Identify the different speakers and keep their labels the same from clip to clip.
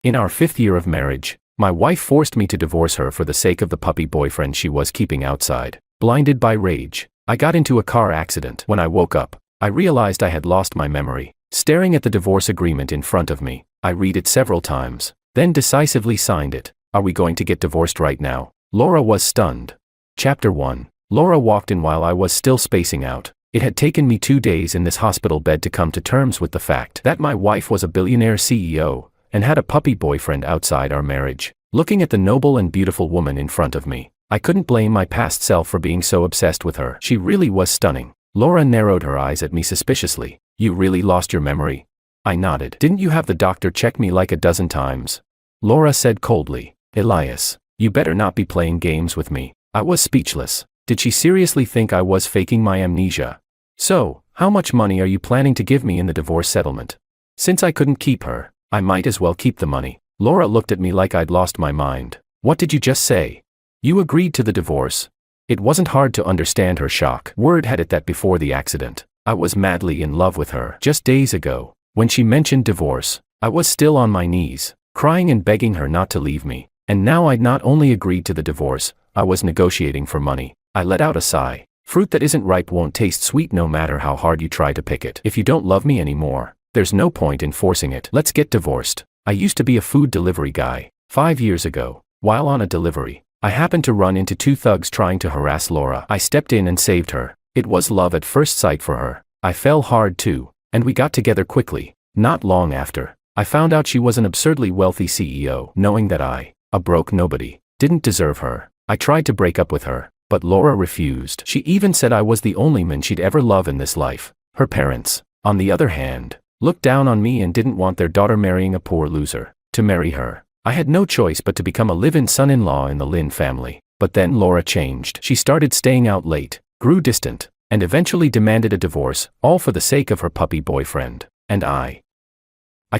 Speaker 1: In our 5th year of marriage, my wife forced me to divorce her for the sake of the puppy boyfriend she was keeping outside. Blinded by rage, I got into a car accident. When I woke up, I realized I had lost my memory. Staring at the divorce agreement in front of me, I read it several times, then decisively signed it. Are we going to get divorced right now? Laura was stunned. Chapter 1. Laura walked in while I was still spacing out. It had taken me 2 days in this hospital bed to come to terms with the fact that my wife was a billionaire CEO and had a puppy boyfriend outside our marriage. Looking at the noble and beautiful woman in front of me, I couldn't blame my past self for being so obsessed with her. She really was stunning. Laura narrowed her eyes at me suspiciously. You really lost your memory? I nodded. Didn't you have the doctor check me like a dozen times? Laura said coldly. Elias, you better not be playing games with me. I was speechless. Did she seriously think I was faking my amnesia? So, how much money are you planning to give me in the divorce settlement? Since I couldn't keep her, I might as well keep the money. Laura looked at me like I'd lost my mind. What did you just say? You agreed to the divorce? It wasn't hard to understand her shock. Word had it that before the accident, I was madly in love with her. Just days ago, when she mentioned divorce, I was still on my knees, crying and begging her not to leave me. And now I'd not only agreed to the divorce, I was negotiating for money. I let out a sigh. Fruit that isn't ripe won't taste sweet no matter how hard you try to pick it. If you don't love me anymore, there's no point in forcing it. Let's get divorced. I used to be a food delivery guy. 5 years ago, while on a delivery, I happened to run into 2 thugs trying to harass Laura. I stepped in and saved her. It was love at first sight for her. I fell hard too, and we got together quickly. Not long after, I found out she was an absurdly wealthy CEO. Knowing that I, a broke nobody, didn't deserve her, I tried to break up with her, but Laura refused. She even said I was the only man she'd ever love in this life. Her parents, on the other hand, looked down on me and didn't want their daughter marrying a poor loser. To marry her, I had no choice but to become a live-in son-in-law in the Lin family. But then Laura changed. She started staying out late, grew distant, and eventually demanded a divorce, all for the sake of her puppy boyfriend. And I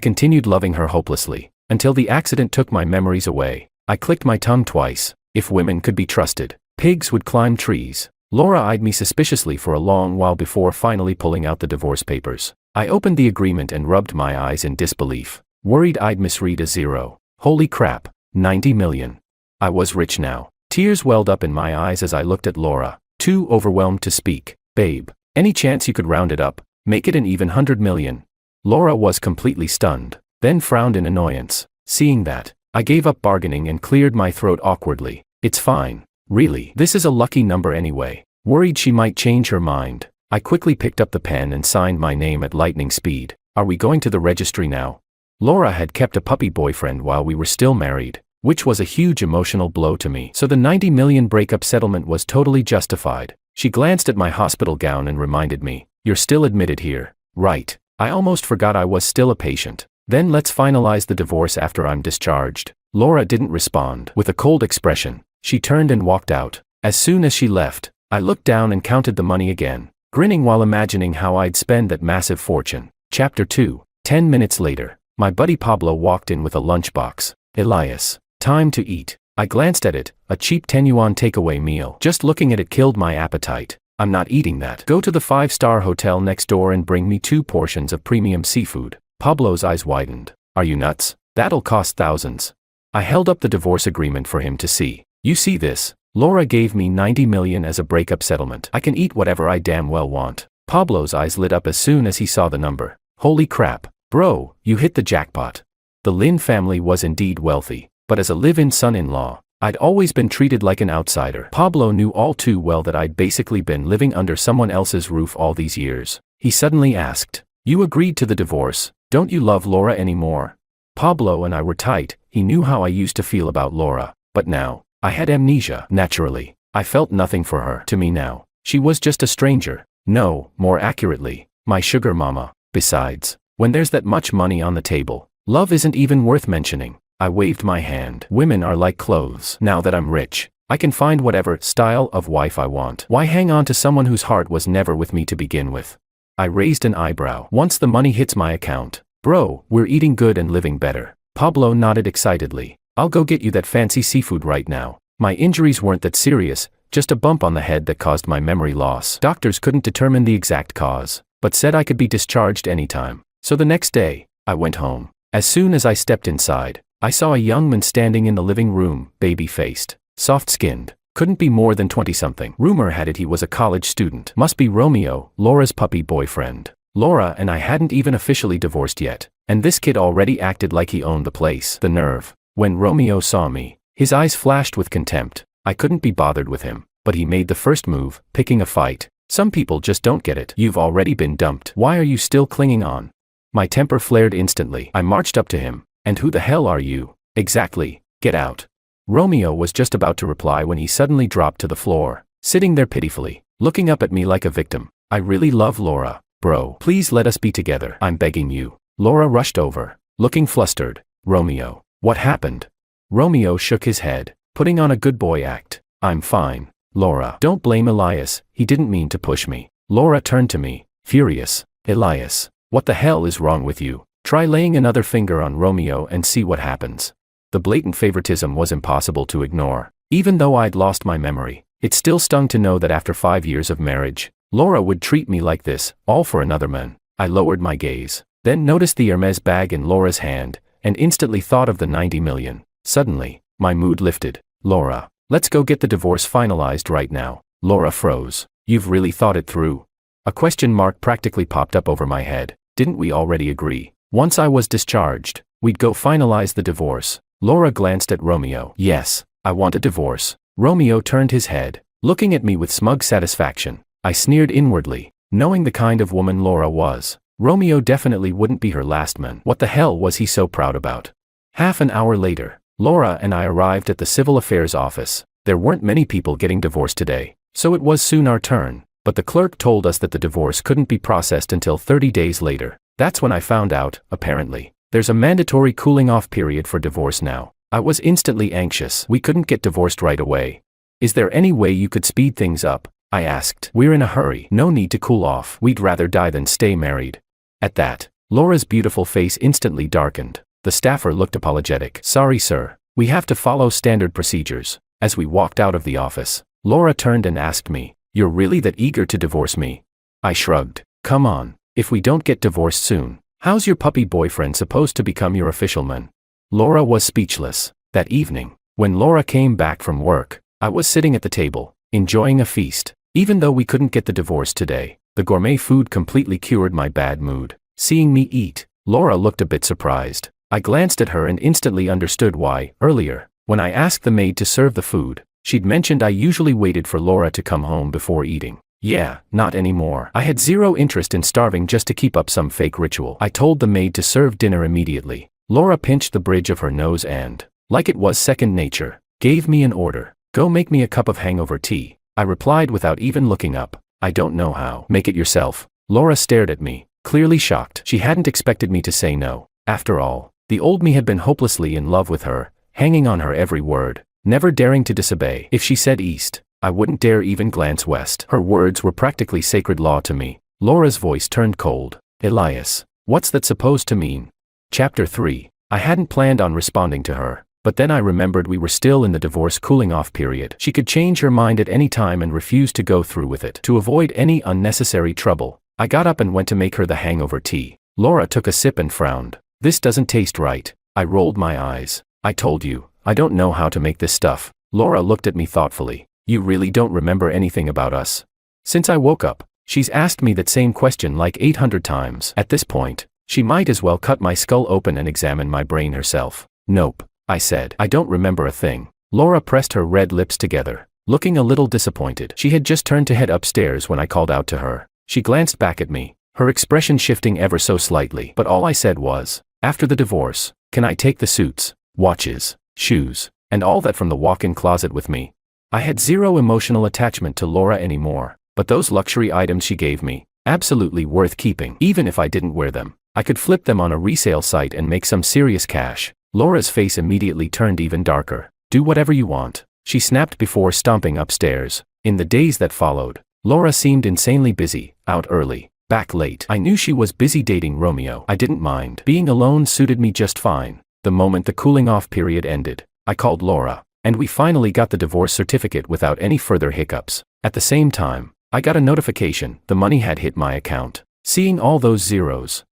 Speaker 1: continued loving her hopelessly, until the accident took my memories away. I clicked my tongue twice. If women could be trusted, pigs would climb trees. Laura eyed me suspiciously for a long while before finally pulling out the divorce papers. I opened the agreement and rubbed my eyes in disbelief, worried I'd misread a zero. Holy crap, 90 million. I was rich now. Tears welled up in my eyes as I looked at Laura, too overwhelmed to speak. Babe, any chance you could round it up, make it an even 100 million? Laura was completely stunned, then frowned in annoyance. Seeing that, I gave up bargaining and cleared my throat awkwardly. It's fine. Really, this is a lucky number anyway. Worried she might change her mind, I quickly picked up the pen and signed my name at lightning speed. Are we going to the registry now? Laura had kept a puppy boyfriend while we were still married, which was a huge emotional blow to me. So the 90 million breakup settlement was totally justified. She glanced at my hospital gown and reminded me, you're still admitted here, right? I almost forgot I was still a patient. Then let's finalize the divorce after I'm discharged. Laura didn't respond. With a cold expression, she turned and walked out. As soon as she left, I looked down and counted the money again, grinning while imagining how I'd spend that massive fortune. Chapter 2. 10 minutes later, my buddy Pablo walked in with a lunchbox. Elias, time to eat. I glanced at it, a cheap 10 yuan takeaway meal. Just looking at it killed my appetite. I'm not eating that. Go to the 5-star hotel next door and bring me 2 portions of premium seafood. Pablo's eyes widened. Are you nuts? That'll cost thousands. I held up the divorce agreement for him to see. You see this? Laura gave me 90 million as a breakup settlement. I can eat whatever I damn well want. Pablo's eyes lit up as soon as he saw the number. Holy crap. Bro, you hit the jackpot. The Lin family was indeed wealthy, but as a live-in son-in-law, I'd always been treated like an outsider. Pablo knew all too well that I'd basically been living under someone else's roof all these years. He suddenly asked, you agreed to the divorce, don't you love Laura anymore? Pablo and I were tight. He knew how I used to feel about Laura, but now, I had amnesia. Naturally, I felt nothing for her. To me now, she was just a stranger. No, more accurately, my sugar mama. Besides, when there's that much money on the table, love isn't even worth mentioning. I waved my hand. Women are like clothes. Now that I'm rich, I can find whatever style of wife I want. Why hang on to someone whose heart was never with me to begin with? I raised an eyebrow. Once the money hits my account, bro, we're eating good and living better. Pablo nodded excitedly. I'll go get you that fancy seafood right now. My injuries weren't that serious, just a bump on the head that caused my memory loss. Doctors couldn't determine the exact cause, but said I could be discharged anytime. So the next day, I went home. As soon as I stepped inside, I saw a young man standing in the living room, baby-faced, soft-skinned. Couldn't be more than 20-something. Rumor had it he was a college student. Must be Romeo, Laura's puppy boyfriend. Laura and I hadn't even officially divorced yet, and this kid already acted like he owned the place. The nerve. When Romeo saw me, his eyes flashed with contempt. I couldn't be bothered with him, but he made the first move, picking a fight. Some people just don't get it. You've already been dumped. Why are you still clinging on? My temper flared instantly. I marched up to him. And who the hell are you? Exactly. Get out. Romeo was just about to reply when he suddenly dropped to the floor, sitting there pitifully, looking up at me like a victim. I really love Laura. Bro, please let us be together. I'm begging you. Laura rushed over, looking flustered. Romeo, what happened? Romeo shook his head, putting on a good boy act. I'm fine. Laura, don't blame Elias, he didn't mean to push me. Laura turned to me, furious. Elias, what the hell is wrong with you? Try laying another finger on Romeo and see what happens. The blatant favoritism was impossible to ignore. Even though I'd lost my memory, it still stung to know that after 5 years of marriage, Laura would treat me like this, all for another man. I lowered my gaze, then noticed the Hermes bag in Laura's hand, and instantly thought of the 90 million. Suddenly, my mood lifted. Laura, let's go get the divorce finalized right now. Laura froze. You've really thought it through? A question mark practically popped up over my head. Didn't we already agree? Once I was discharged, we'd go finalize the divorce. Laura glanced at Romeo. Yes, I want a divorce. Romeo turned his head, looking at me with smug satisfaction. I sneered inwardly, knowing the kind of woman Laura was. Romeo definitely wouldn't be her last man. What the hell was he so proud about? Half an hour later, Laura and I arrived at the Civil Affairs office. There weren't many people getting divorced today, so it was soon our turn, but the clerk told us that the divorce couldn't be processed until 30 days later. That's when I found out, apparently, there's a mandatory cooling-off period for divorce now. I was instantly anxious. We couldn't get divorced right away. Is there any way you could speed things up? I asked. We're in a hurry. No need to cool off. We'd rather die than stay married. At that, Laura's beautiful face instantly darkened. The staffer looked apologetic. Sorry, sir. We have to follow standard procedures. As we walked out of the office, Laura turned and asked me, You're really that eager to divorce me? I shrugged. Come on. If we don't get divorced soon, how's your puppy boyfriend supposed to become your official man? Laura was speechless. That evening, when Laura came back from work, I was sitting at the table, enjoying a feast. Even though we couldn't get the divorce today, the gourmet food completely cured my bad mood. Seeing me eat, Laura looked a bit surprised. I glanced at her and instantly understood why. Earlier, when I asked the maid to serve the food, she'd mentioned I usually waited for Laura to come home before eating. Yeah, not anymore. I had zero interest in starving just to keep up some fake ritual. I told the maid to serve dinner immediately. Laura pinched the bridge of her nose and, like it was second nature, gave me an order. Go make me a cup of hangover tea. I replied without even looking up. I don't know how. Make it yourself. Laura stared at me, clearly shocked. She hadn't expected me to say no. After all, the old me had been hopelessly in love with her, hanging on her every word, never daring to disobey. If she said east, I wouldn't dare even glance west. Her words were practically sacred law to me. Laura's voice turned cold. Elias, what's that supposed to mean? Chapter 3. I hadn't planned on responding to her, but then I remembered we were still in the divorce cooling-off period. She could change her mind at any time and refuse to go through with it. To avoid any unnecessary trouble, I got up and went to make her the hangover tea. Laura took a sip and frowned. This doesn't taste right. I rolled my eyes. I told you, I don't know how to make this stuff. Laura looked at me thoughtfully. You really don't remember anything about us? Since I woke up, she's asked me that same question like 800 times. At this point, she might as well cut my skull open and examine my brain herself. Nope, I said. I don't remember a thing. Laura pressed her red lips together, looking a little disappointed. She had just turned to head upstairs when I called out to her. She glanced back at me, her expression shifting ever so slightly. But all I said was, after the divorce, can I take the suits, watches, shoes, and all that from the walk-in closet with me? I had zero emotional attachment to Laura anymore, but those luxury items she gave me, absolutely worth keeping. Even if I didn't wear them, I could flip them on a resale site and make some serious cash. Laura's face immediately turned even darker. Do whatever you want, she snapped before stomping upstairs. In the days that followed, Laura seemed insanely busy, out early, back late. I knew she was busy dating Romeo. I didn't mind. Being alone suited me just fine. The moment the cooling-off period ended, I called Laura, and we finally got the divorce certificate without any further hiccups. At the same time, I got a notification the money had hit my account. Seeing all those zeros,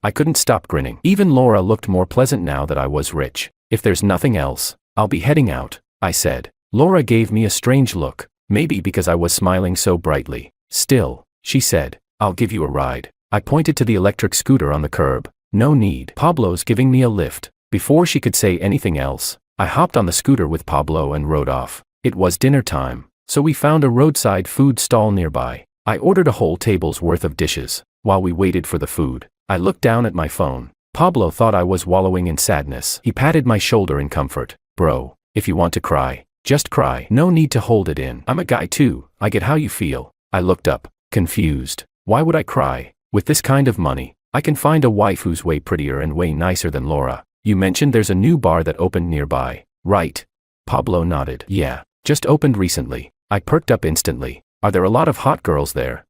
Speaker 1: I couldn't stop grinning. Even Laura looked more pleasant now that I was rich. If there's nothing else, I'll be heading out, I said. Laura gave me a strange look, maybe because I was smiling so brightly. Still, she said, I'll give you a ride. I pointed to the electric scooter on the curb. No need. Pablo's giving me a lift. Before she could say anything else, I hopped on the scooter with Pablo and rode off. It was dinner time, so we found a roadside food stall nearby. I ordered a whole table's worth of dishes. While we waited for the food, I looked down at my phone. Pablo thought I was wallowing in sadness. He patted my shoulder in comfort. Bro, if you want to cry, just cry. No need to hold it in. I'm a guy too. I get how you feel. I looked up, confused. Why would I cry? With this kind of money, I can find a wife who's way prettier and way nicer than Laura. You mentioned there's a new bar that opened nearby, right? Pablo nodded. Yeah, just opened recently. I perked up instantly. Are there a lot of hot girls there?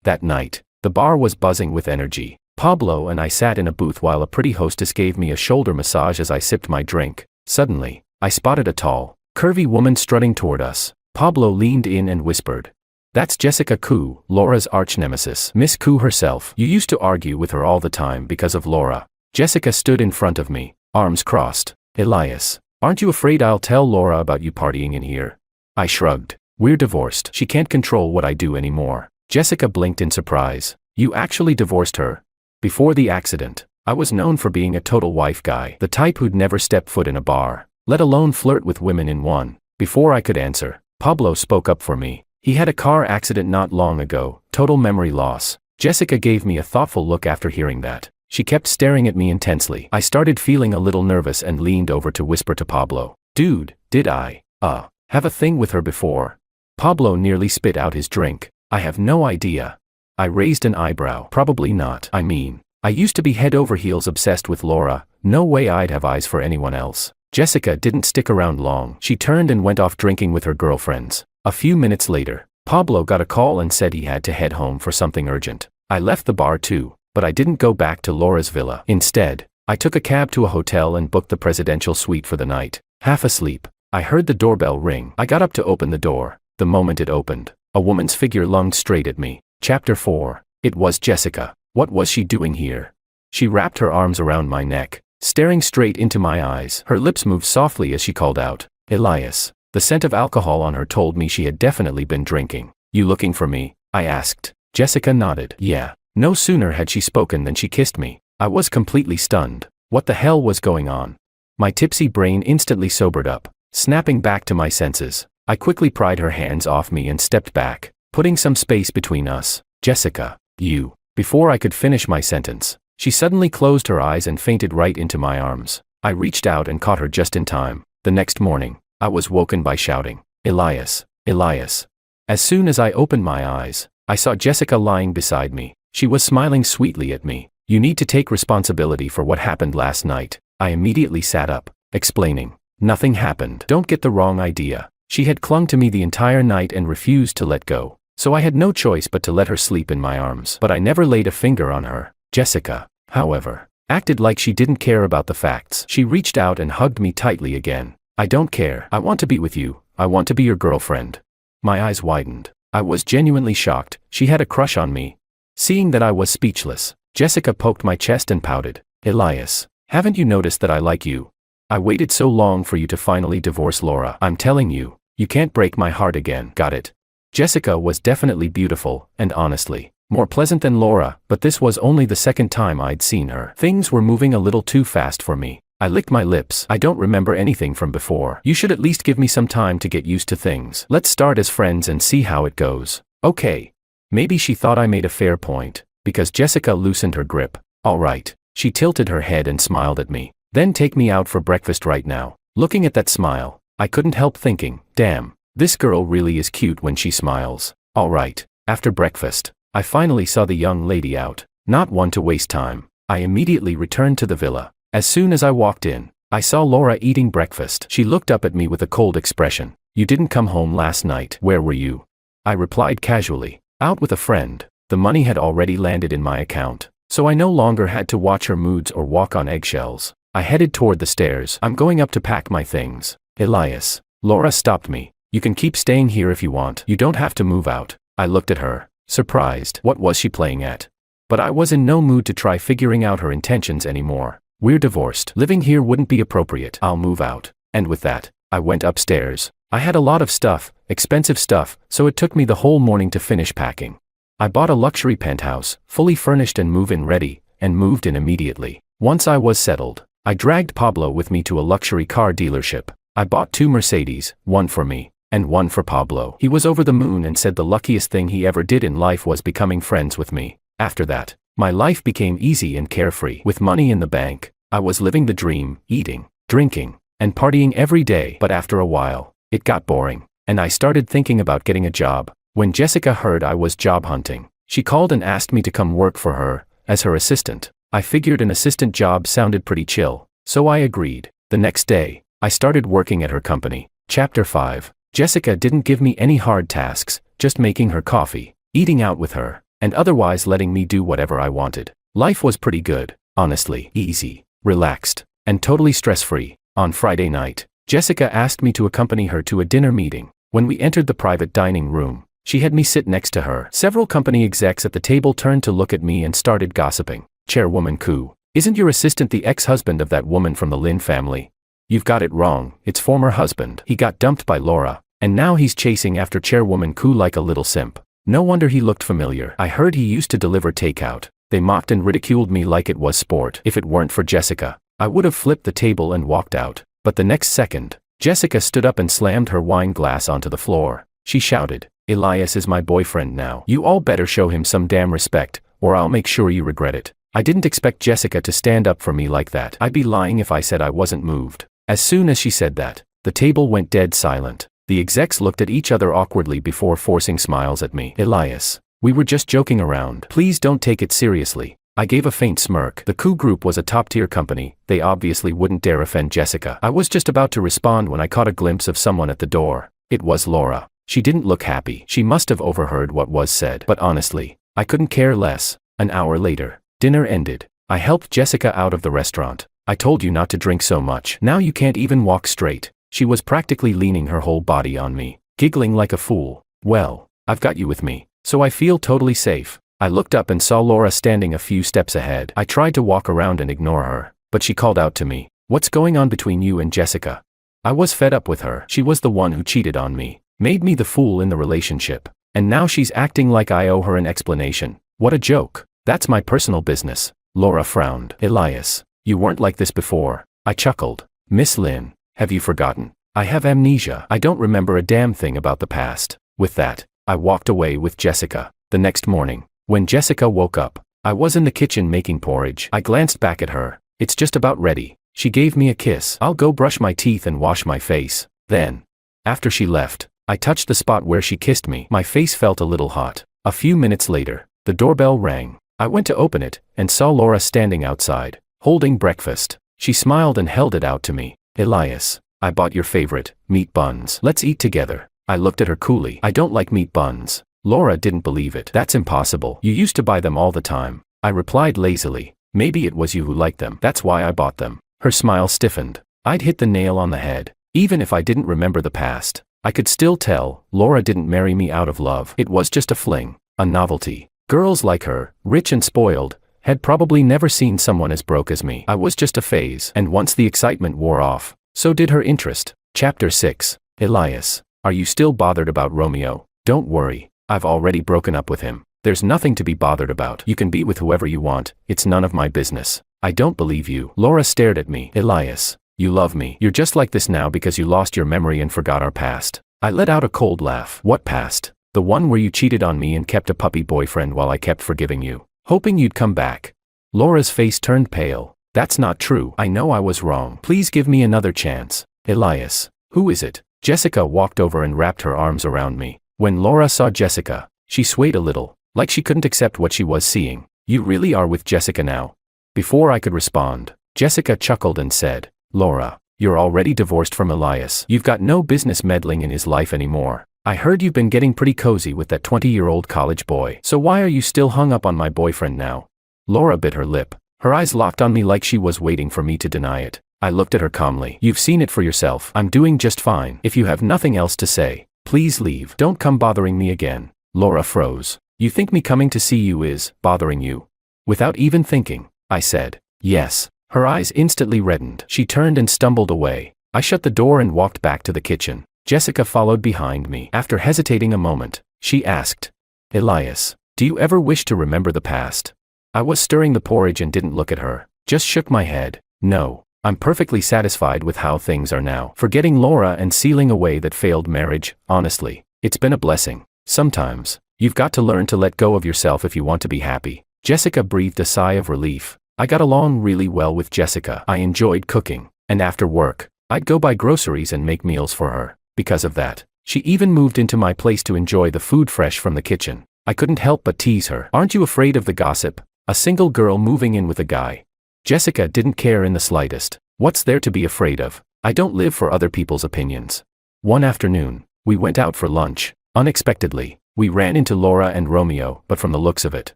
Speaker 1: That night, the bar was buzzing with energy. Pablo and I sat in a booth while a pretty hostess gave me a shoulder massage as I sipped my drink. Suddenly, I spotted a tall, curvy woman strutting toward us. Pablo leaned in and whispered, "That's Jessica Koo, Laura's arch-nemesis. Miss Koo herself. You used to argue with her all the time because of Laura." Jessica stood in front of me, arms crossed. "Elias, aren't you afraid I'll tell Laura about you partying in here?" I shrugged. "We're divorced. She can't control what I do anymore." Jessica blinked in surprise. "You actually divorced her?" Before the accident, I was known for being a total wife guy, the type who'd never step foot in a bar, let alone flirt with women in one. Before I could answer, Pablo spoke up for me. He had a car accident not long ago, total memory loss. Jessica gave me a thoughtful look after hearing that. She kept staring at me intensely. I started feeling a little nervous and leaned over to whisper to Pablo, "Dude, did I, have a thing with her before?" Pablo nearly spit out his drink. "I have no idea." I raised an eyebrow. "Probably not. I mean, I used to be head over heels obsessed with Laura. No way I'd have eyes for anyone else." Jessica didn't stick around long. She turned and went off drinking with her girlfriends. A few minutes later, Pablo got a call and said he had to head home for something urgent. I left the bar too, but I didn't go back to Laura's villa. Instead, I took a cab to a hotel and booked the presidential suite for the night. Half asleep, I heard the doorbell ring. I got up to open the door. The moment it opened, a woman's figure lunged straight at me. Chapter 4. It was Jessica. What was she doing here? She wrapped her arms around my neck, staring straight into my eyes. Her lips moved softly as she called out, "Elias." The scent of alcohol on her told me she had definitely been drinking. "You looking for me?" I asked. Jessica nodded. "Yeah." No sooner had she spoken than she kissed me. I was completely stunned. What the hell was going on? My tipsy brain instantly sobered up, snapping back to my senses. I quickly pried her hands off me and stepped back, putting some space between us. "Jessica, you." Before I could finish my sentence, she suddenly closed her eyes and fainted right into my arms. I reached out and caught her just in time. The next morning, I was woken by shouting, "Elias, Elias." As soon as I opened my eyes, I saw Jessica lying beside me. She was smiling sweetly at me. "You need to take responsibility for what happened last night." I immediately sat up, explaining, "Nothing happened. Don't get the wrong idea." She had clung to me the entire night and refused to let go, so I had no choice but to let her sleep in my arms. But I never laid a finger on her. Jessica, however, acted like she didn't care about the facts. She reached out and hugged me tightly again. "I don't care. I want to be with you. I want to be your girlfriend." My eyes widened. I was genuinely shocked. She had a crush on me. Seeing that I was speechless, Jessica poked my chest and pouted, "Elias, haven't you noticed that I like you? I waited so long for you to finally divorce Laura. I'm telling you, you can't break my heart again. Got it?" Jessica was definitely beautiful, and honestly, more pleasant than Laura, but this was only the second time I'd seen her. Things were moving a little too fast for me. I licked my lips. "I don't remember anything from before. You should at least give me some time to get used to things. Let's start as friends and see how it goes." "Okay." Maybe she thought I made a fair point, because Jessica loosened her grip. "All right." She tilted her head and smiled at me. "Then take me out for breakfast right now." Looking at that smile, I couldn't help thinking, damn, this girl really is cute when she smiles. All right. After breakfast, I finally saw the young lady out. Not one to waste time, I immediately returned to the villa. As soon as I walked in, I saw Laura eating breakfast. She looked up at me with a cold expression. "You didn't come home last night. Where were you?" I replied casually, "Out with a friend." The money had already landed in my account, so I no longer had to watch her moods or walk on eggshells. I headed toward the stairs. "I'm going up to pack my things." "Elias." Laura stopped me. "You can keep staying here if you want. You don't have to move out." I looked at her, surprised. What was she playing at? But I was in no mood to try figuring out her intentions anymore. We're divorced. Living here wouldn't be appropriate. I'll move out. And with that, I went upstairs. I had a lot of stuff, expensive stuff, so it took me the whole morning to finish packing. I bought a luxury penthouse, fully furnished and move-in ready, and moved in immediately. Once I was settled, I dragged Pablo with me to a luxury car dealership. I bought 2 Mercedes, one for me, and one for Pablo. He was over the moon and said the luckiest thing he ever did in life was becoming friends with me. After that, my life became easy and carefree. With money in the bank, I was living the dream, eating, drinking, and partying every day. But after a while, it got boring, and I started thinking about getting a job. When Jessica heard I was job hunting, she called and asked me to come work for her, as her assistant. I figured an assistant job sounded pretty chill, so I agreed. The next day, I started working at her company. Chapter 5. Jessica didn't give me any hard tasks, just making her coffee, eating out with her, and otherwise letting me do whatever I wanted. Life was pretty good, honestly, easy, relaxed, and totally stress-free. On Friday night, Jessica asked me to accompany her to a dinner meeting. When we entered the private dining room, she had me sit next to her. Several company execs at the table turned to look at me and started gossiping. Chairwoman Koo, isn't your assistant the ex-husband of that woman from the Lin family? You've got it wrong, it's former husband. He got dumped by Laura, and now he's chasing after Chairwoman Koo like a little simp. No wonder he looked familiar. I heard he used to deliver takeout. They mocked and ridiculed me like it was sport. If it weren't for Jessica, I would have flipped the table and walked out. But the next second, Jessica stood up and slammed her wine glass onto the floor. She shouted, "Elias is my boyfriend now. You all better show him some damn respect, or I'll make sure you regret it." I didn't expect Jessica to stand up for me like that. I'd be lying if I said I wasn't moved. As soon as she said that, the table went dead silent. The execs looked at each other awkwardly before forcing smiles at me. "Elias, we were just joking around. Please don't take it seriously." I gave a faint smirk. The Koo Group was a top-tier company. They obviously wouldn't dare offend Jessica. I was just about to respond when I caught a glimpse of someone at the door. It was Laura. She didn't look happy. She must have overheard what was said. But honestly, I couldn't care less. An hour later, dinner ended. I helped Jessica out of the restaurant. "I told you not to drink so much. Now you can't even walk straight." She was practically leaning her whole body on me, giggling like a fool. "Well, I've got you with me, so I feel totally safe." I looked up and saw Laura standing a few steps ahead. I tried to walk around and ignore her, but she called out to me, "What's going on between you and Jessica?" I was fed up with her. She was the one who cheated on me, made me the fool in the relationship, and now she's acting like I owe her an explanation. What a joke. "That's my personal business." Laura frowned. "Elias, you weren't like this before." I chuckled. "Miss Lin, have you forgotten? I have amnesia. I don't remember a damn thing about the past." With that, I walked away with Jessica. The next morning, when Jessica woke up, I was in the kitchen making porridge. I glanced back at her. "It's just about ready." She gave me a kiss. "I'll go brush my teeth and wash my face." Then, after she left, I touched the spot where she kissed me. My face felt a little hot. A few minutes later, the doorbell rang. I went to open it, and saw Laura standing outside, holding breakfast. She smiled and held it out to me. "Elias, I bought your favorite, meat buns. Let's eat together." I looked at her coolly. "I don't like meat buns." Laura didn't believe it. "That's impossible. You used to buy them all the time." I replied lazily. "Maybe it was you who liked them. That's why I bought them." Her smile stiffened. I'd hit the nail on the head. Even if I didn't remember the past, I could still tell Laura didn't marry me out of love. It was just a fling, a novelty. Girls like her, rich and spoiled, had probably never seen someone as broke as me. I was just a phase, and once the excitement wore off, so did her interest. Chapter 6. Elias, are you still bothered about Romeo? Don't worry, I've already broken up with him. There's nothing to be bothered about. You can be with whoever you want. It's none of my business. I don't believe you. Laura stared at me. Elias, you love me. You're just like this now because you lost your memory and forgot our past. I let out a cold laugh. What past? The one where you cheated on me and kept a puppy boyfriend while I kept forgiving you, hoping you'd come back. Laura's face turned pale. That's not true. I know I was wrong. Please give me another chance. Elias, who is it? Jessica walked over and wrapped her arms around me. When Laura saw Jessica, she swayed a little, like she couldn't accept what she was seeing. You really are with Jessica now? Before I could respond, Jessica chuckled and said, Laura, you're already divorced from Elias. You've got no business meddling in his life anymore. I heard you've been getting pretty cozy with that 20-year-old college boy. So why are you still hung up on my boyfriend now? Laura bit her lip. Her eyes locked on me like she was waiting for me to deny it. I looked at her calmly. You've seen it for yourself. I'm doing just fine. If you have nothing else to say, please leave. Don't come bothering me again. Laura froze. You think me coming to see you is bothering you? Without even thinking, I said, yes. Her eyes instantly reddened. She turned and stumbled away. I shut the door and walked back to the kitchen. Jessica followed behind me. After hesitating a moment, she asked, Elias, do you ever wish to remember the past? I was stirring the porridge and didn't look at her, just shook my head. No, I'm perfectly satisfied with how things are now. Forgetting Laura and sealing away that failed marriage, honestly, it's been a blessing. Sometimes, you've got to learn to let go of yourself if you want to be happy. Jessica breathed a sigh of relief. I got along really well with Jessica. I enjoyed cooking, and after work, I'd go buy groceries and make meals for her. Because of that, she even moved into my place to enjoy the food fresh from the kitchen. I couldn't help but tease her. Aren't you afraid of the gossip? A single girl moving in with a guy. Jessica didn't care in the slightest. What's there to be afraid of? I don't live for other people's opinions. One afternoon, we went out for lunch. Unexpectedly, we ran into Laura and Romeo, but from the looks of it,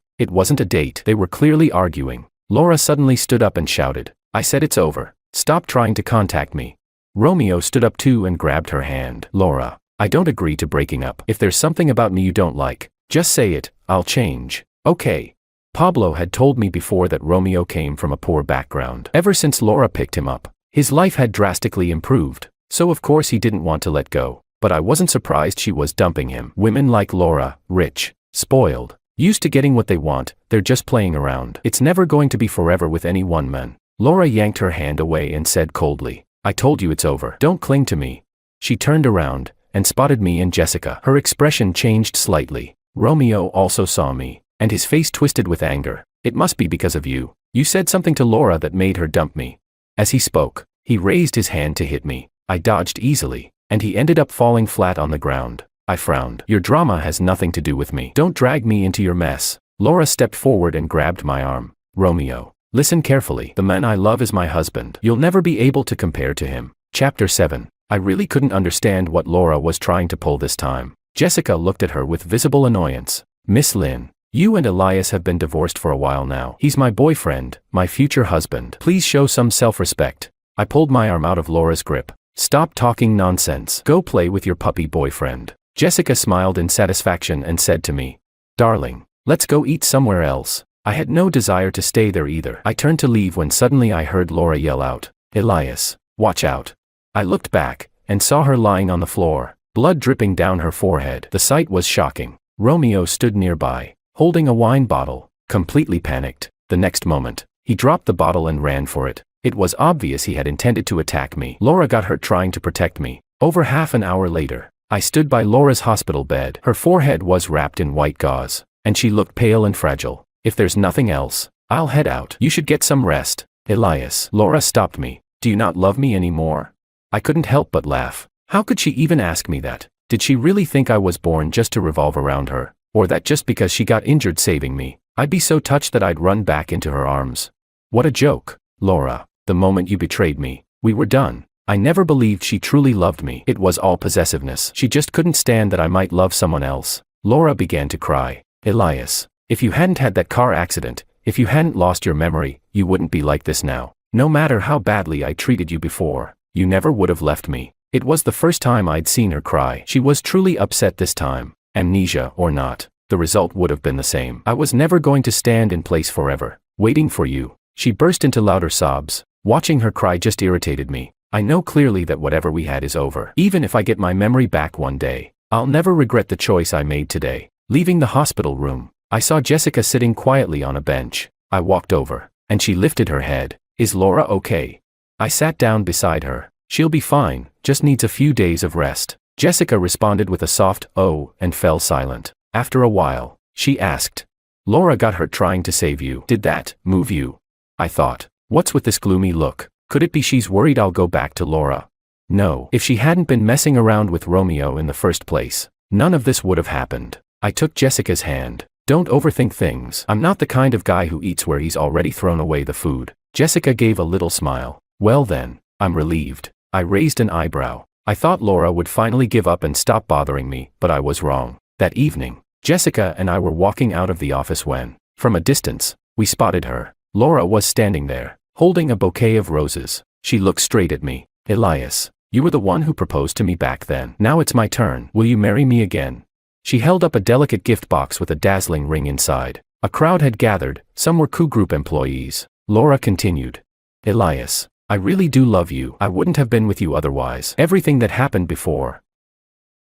Speaker 1: it wasn't a date. They were clearly arguing. Laura suddenly stood up and shouted, I said it's over. Stop trying to contact me. Romeo stood up too and grabbed her hand. Laura, I don't agree to breaking up. If there's something about me you don't like, just say it, I'll change. Okay. Pablo had told me before that Romeo came from a poor background. Ever since Laura picked him up, his life had drastically improved, so of course he didn't want to let go. But I wasn't surprised she was dumping him. Women like Laura, rich, spoiled, used to getting what they want, they're just playing around. It's never going to be forever with any one man. Laura yanked her hand away and said coldly, I told you it's over. Don't cling to me. She turned around and spotted me and Jessica. Her expression changed slightly. Romeo also saw me, and his face twisted with anger. It must be because of you. You said something to Laura that made her dump me. As he spoke, he raised his hand to hit me. I dodged easily, and he ended up falling flat on the ground. I frowned. Your drama has nothing to do with me. Don't drag me into your mess. Laura stepped forward and grabbed my arm. Romeo, listen carefully. The man I love is my husband. You'll never be able to compare to him. Chapter 7. I really couldn't understand what Laura was trying to pull this time. Jessica looked at her with visible annoyance. Miss Lynn, you and Elias have been divorced for a while now. He's my boyfriend, my future husband. Please show some self-respect. I pulled my arm out of Laura's grip. Stop talking nonsense. Go play with your puppy boyfriend. Jessica smiled in satisfaction and said to me, Darling, let's go eat somewhere else. I had no desire to stay there either. I turned to leave when suddenly I heard Laura yell out, Elias, watch out. I looked back and saw her lying on the floor, blood dripping down her forehead. The sight was shocking. Romeo stood nearby, holding a wine bottle, completely panicked. The next moment, he dropped the bottle and ran for it. It was obvious he had intended to attack me. Laura got hurt trying to protect me. Over half an hour later, I stood by Laura's hospital bed. Her forehead was wrapped in white gauze, and she looked pale and fragile. If there's nothing else, I'll head out. You should get some rest. Elias. Laura stopped me. Do you not love me anymore? I couldn't help but laugh. How could she even ask me that? Did she really think I was born just to revolve around her? Or that just because she got injured saving me, I'd be so touched that I'd run back into her arms? What a joke. Laura, the moment you betrayed me, we were done. I never believed she truly loved me. It was all possessiveness. She just couldn't stand that I might love someone else. Laura began to cry. Elias, if you hadn't had that car accident, if you hadn't lost your memory, you wouldn't be like this now. No matter how badly I treated you before, you never would have left me. It was the first time I'd seen her cry. She was truly upset this time. Amnesia or not, the result would have been the same. I was never going to stand in place forever, waiting for you. She burst into louder sobs. Watching her cry just irritated me. I know clearly that whatever we had is over. Even if I get my memory back one day, I'll never regret the choice I made today. Leaving the hospital room, I saw Jessica sitting quietly on a bench. I walked over, and she lifted her head. Is Laura okay? I sat down beside her. She'll be fine, just needs a few days of rest. Jessica responded with a soft, oh, and fell silent. After a while, she asked, Laura got hurt trying to save you. Did that move you? I thought, what's with this gloomy look? Could it be she's worried I'll go back to Laura? No. If she hadn't been messing around with Romeo in the first place, none of this would have happened. I took Jessica's hand. Don't overthink things. I'm not the kind of guy who eats where he's already thrown away the food. Jessica gave a little smile. Well then, I'm relieved. I raised an eyebrow. I thought Laura would finally give up and stop bothering me, but I was wrong. That evening, Jessica and I were walking out of the office when, from a distance, we spotted her. Laura was standing there, holding a bouquet of roses. She looked straight at me. Elias, you were the one who proposed to me back then. Now it's my turn. Will you marry me again? She held up a delicate gift box with a dazzling ring inside. A crowd had gathered, some were Coup Group employees. Laura continued. Elias, I really do love you. I wouldn't have been with you otherwise. Everything that happened before.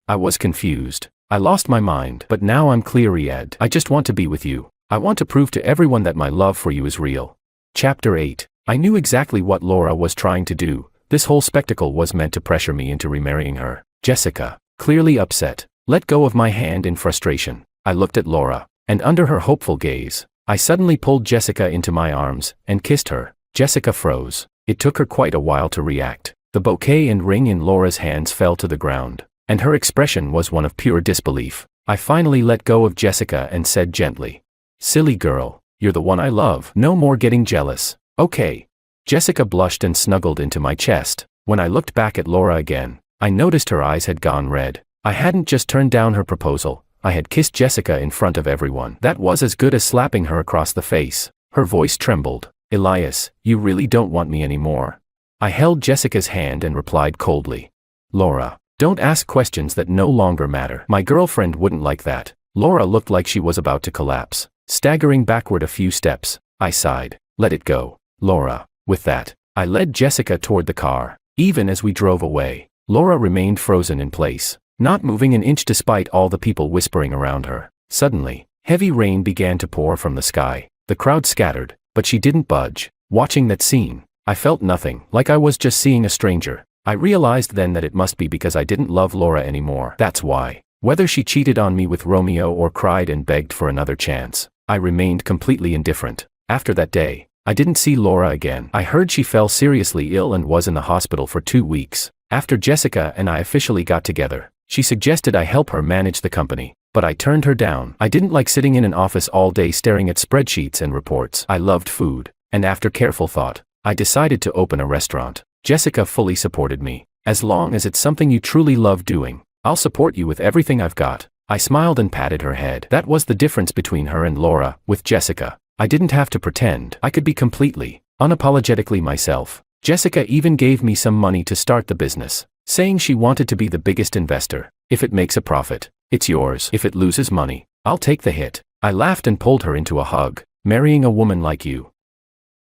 Speaker 1: I was confused. I lost my mind. But now I'm clear, Ed. I just want to be with you. I want to prove to everyone that my love for you is real. Chapter 8. I knew exactly what Laura was trying to do. This whole spectacle was meant to pressure me into remarrying her. Jessica, clearly upset, let go of my hand in frustration. I looked at Laura, and under her hopeful gaze, I suddenly pulled Jessica into my arms and kissed her. Jessica froze. It took her quite a while to react. The bouquet and ring in Laura's hands fell to the ground, and her expression was one of pure disbelief. I finally let go of Jessica and said gently, "Silly girl, you're the one I love. No more getting jealous, okay?" Jessica blushed and snuggled into my chest. When I looked back at Laura again, I noticed her eyes had gone red. I hadn't just turned down her proposal, I had kissed Jessica in front of everyone. That was as good as slapping her across the face. Her voice trembled. "Elias, you really don't want me anymore." I held Jessica's hand and replied coldly, "Laura, don't ask questions that no longer matter. My girlfriend wouldn't like that." Laura looked like she was about to collapse. Staggering backward a few steps, I sighed. "Let it go, Laura." With that, I led Jessica toward the car. Even as we drove away, Laura remained frozen in place, not moving an inch despite all the people whispering around her. Suddenly, heavy rain began to pour from the sky. The crowd scattered, but she didn't budge. Watching that scene, I felt nothing, like I was just seeing a stranger. I realized then that it must be because I didn't love Laura anymore. That's why. Whether she cheated on me with Romeo or cried and begged for another chance, I remained completely indifferent. After that day, I didn't see Laura again. I heard she fell seriously ill and was in the hospital for 2 weeks. After Jessica and I officially got together, she suggested I help her manage the company, but I turned her down. I didn't like sitting in an office all day staring at spreadsheets and reports. I loved food, and after careful thought, I decided to open a restaurant. Jessica fully supported me. "As long as it's something you truly love doing, I'll support you with everything I've got." I smiled and patted her head. That was the difference between her and Laura. With Jessica, I didn't have to pretend. I could be completely, unapologetically myself. Jessica even gave me some money to start the business, saying she wanted to be the biggest investor. "If it makes a profit, it's yours. If it loses money, I'll take the hit." I laughed and pulled her into a hug. "Marrying a woman like you,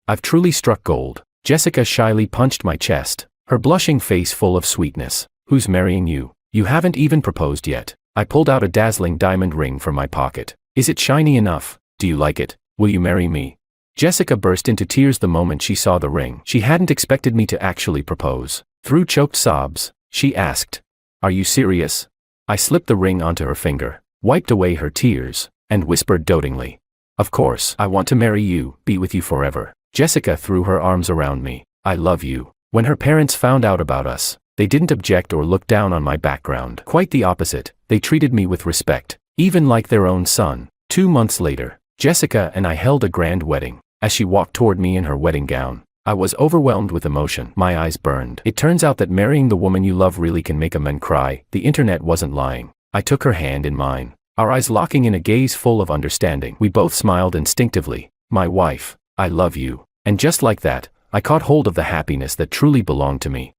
Speaker 1: I've truly struck gold." Jessica shyly punched my chest, her blushing face full of sweetness. "Who's marrying you? You haven't even proposed yet." I pulled out a dazzling diamond ring from my pocket. "Is it shiny enough? Do you like it? Will you marry me?" Jessica burst into tears the moment she saw the ring. She hadn't expected me to actually propose. Through choked sobs, she asked, "Are you serious?" I slipped the ring onto her finger, wiped away her tears, and whispered dotingly, "Of course, I want to marry you, be with you forever." Jessica threw her arms around me. "I love you." When her parents found out about us, they didn't object or look down on my background. Quite the opposite, they treated me with respect, even like their own son. 2 months later, Jessica and I held a grand wedding. As she walked toward me in her wedding gown, I was overwhelmed with emotion. My eyes burned. It turns out that marrying the woman you love really can make a man cry. The internet wasn't lying. I took her hand in mine, our eyes locking in a gaze full of understanding. We both smiled instinctively. "My wife, I love you." And just like that, I caught hold of the happiness that truly belonged to me.